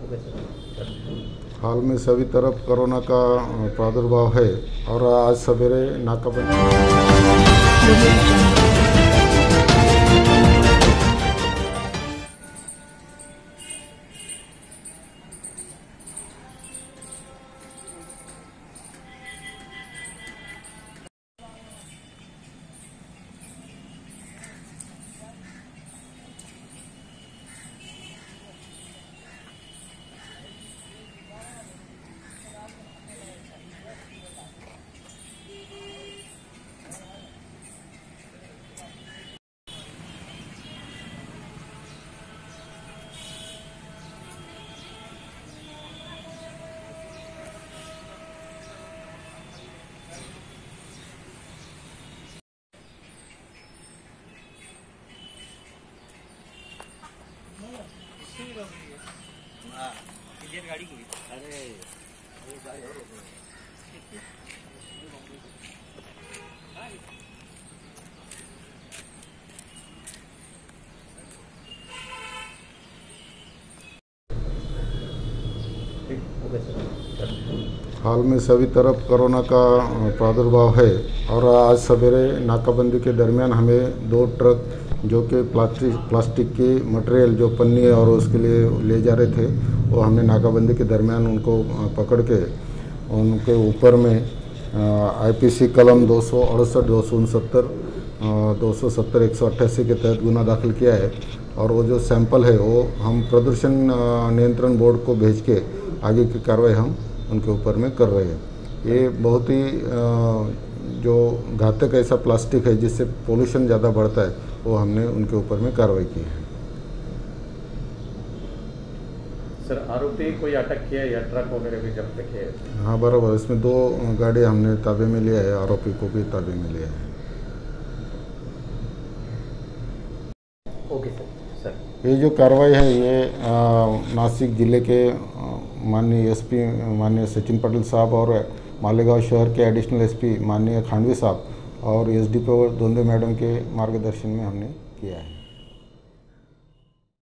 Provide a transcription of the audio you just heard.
हाल में सभी तरफ कोरोना का प्रादुर्भाव है और आज सवेरे नाकाबंदी। गाड़ी की अरे गाड़ी और हाल में सभी तरफ कोरोना का प्रादुर्भाव है और आज सवेरे नाकाबंदी के दरमियान हमें 2 ट्रक जो कि प्लास्टिक की मटेरियल जो पन्नी और उसके लिए ले जा रहे थे, वो हमने नाकाबंदी के दरमियान उनको पकड़ के उनके ऊपर में आईपीसी कलम 268, 269, 270, 188 के तहत गुना दाखिल किया है। और वो जो सैंपल है वो हम प्रदूषण नियंत्रण बोर्ड को भेज के आगे की कार्रवाई हम उनके ऊपर में कर रहे हैं। ये बहुत ही जो घातक ऐसा प्लास्टिक है जिससे पोल्यूशन ज़्यादा बढ़ता है, वो हमने उनके ऊपर में कार्रवाई की है। सर, आरोपी कोई अटक किया या ट्रक वगैरह भी जब्त किए? हाँ बराबर, इसमें 2 गाड़ी हमने ताबे में लिया है, आरोपी को भी ताबे में लिया है। Okay sir. ये जो कार्रवाई है ये नासिक जिले के माननीय एसपी माननीय सचिन पटेल साहब और मालेगांव शहर के एडिशनल एसपी माननीय खांडवी साहब और एसडीपीओ दोंदे मैडम के मार्गदर्शन में हमने किया है।